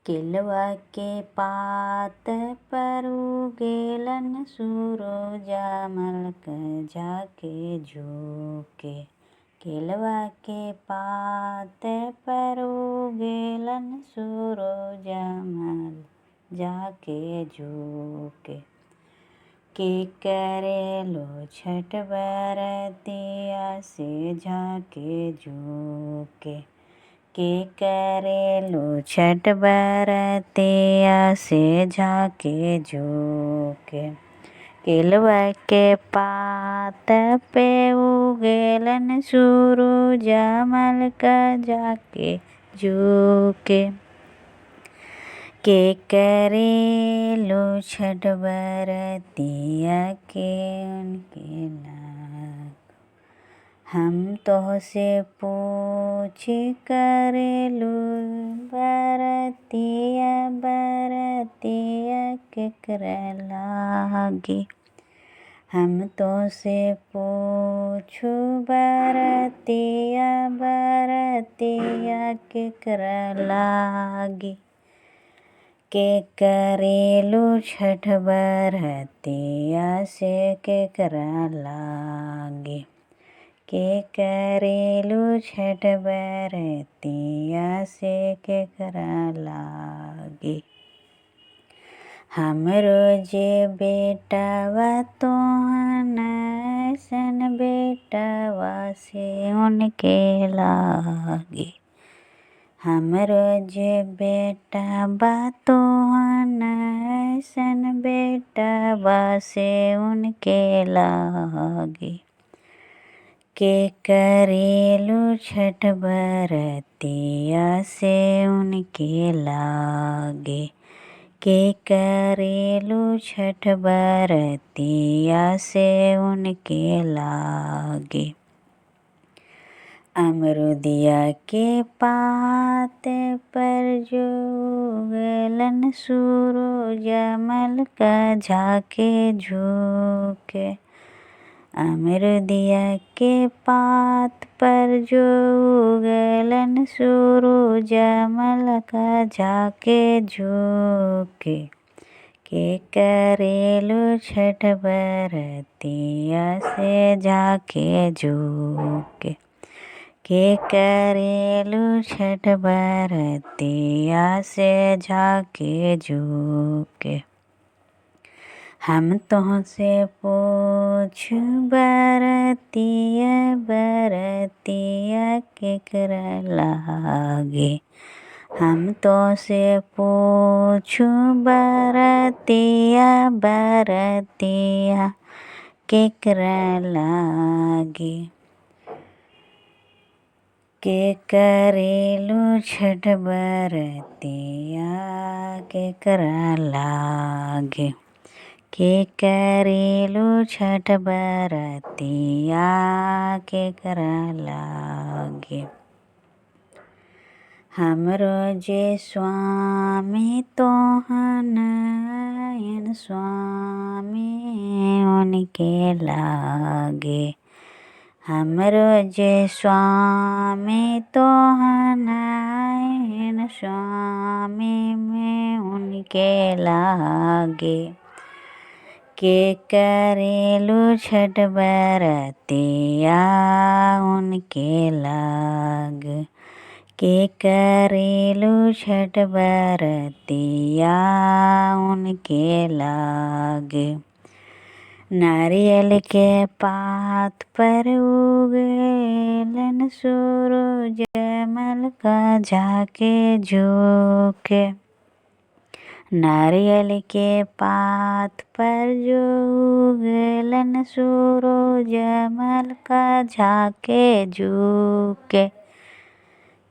केलवा के पात पर उगेलन सूरजा मलक जाके झुके। केलवा के पात पर उगेलन सूरजा मल जाके झुके। के करेलो छठ बरतिया से झाके झुके। के करेलो छठ बरतिया से झाके झुके। केलवा के पात पे उगेलन सूरजा मलक जाके झुके। के करेलो छठ बरतिया के उनके लाग। हम तोहसे पूछ करेलू बरतिया बरतिया केकरा लागे। हम तोहसे पूछू बरतिया बरतिया केकरा लागे। के करेलू छठ बरतिया से केकरा लागे। के करेलू छठ बरतिया से केकरा लागे। हमरो जे बेटावा तोहन अइसन बेटावा से उनके लागे। हमरो जे बेटावा तोहन अइसन बेटावा से उनके लागे। के करेलू छठ बरतिया से उनके लागे। के करेलू छठ बरतिया से उनके लागे। अमरुदिया के पात पर जो उगेलन सूरजा मलक जाके झुके। अमरुदिया के पात पर जो उगेलन सूरजा मलक जाके झुके। के करेलू छठ बरतिया से जाके झुके। के करेलू छठ बरतिया से जाके झुके। हम तोहसे पूछू बरतिया बरतिया केकरा लागे। हम तोहसे पूछू बरतिया बरतिया केकरा लागे। के करेलू छठ बरतिया केकरा लागे। के करेलू छठ बरतिया केकरा लागे। हमरो जे स्वामी तोहन अइसन स्वामी उनके लागे। हमरो जे स्वामी तोहन अइसन स्वामी में उनके लागे। के करेलू छठ बरतिया उनके लाग। के करेलू छठ बरतिया उनके लागे। नारियल के पात पर उगेलन सूरजा मलक जाके झुके। नारियल के पात पर जो उगेलन सूरजा मलक जाके झुके।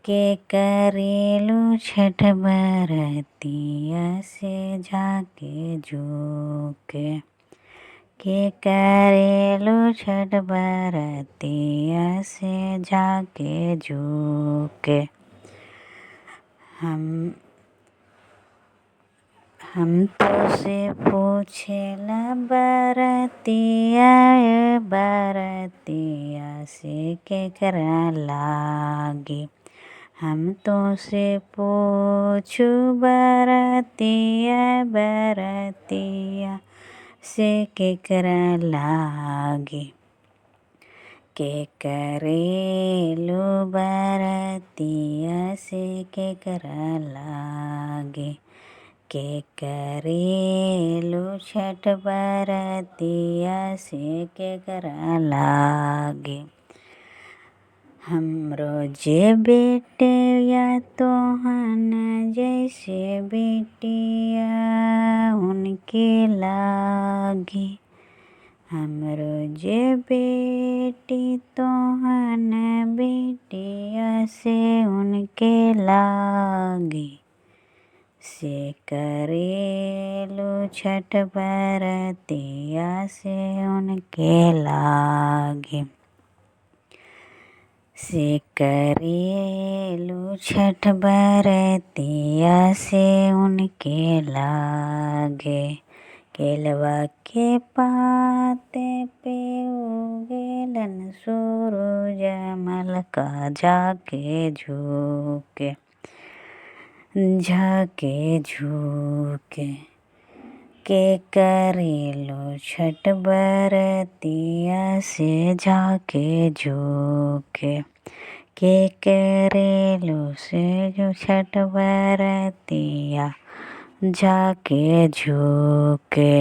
के करेलू छठ बरतिया से जाके झुके। के करेलू छठ बरतिया से जाके झुके। हम तोहसे पूछेला बरतिया बरतिया से केकरा लागे। हम तो से पूछू बरतिया बरतिया से केकरा लागे के करेलू बरतिया से केकरा लागे के करेलू छठ बरतिया से केकरा लागे। हमरो जे बेटे या तोहन जैसे बेटिया उनके लागे। हमरो जे बेटी तोहन बेटिया से उनके लागे से करेलू छठ बरतिया से उनके लागे से करेलू छठ बरतिया से उनके लागे। केलवा के पाते पे उगेलन सूरज मल का जाके झुके के करेलू छठ बरतिया से जाके झुके के करेलू से जो छठ बरतिया जाके झुके।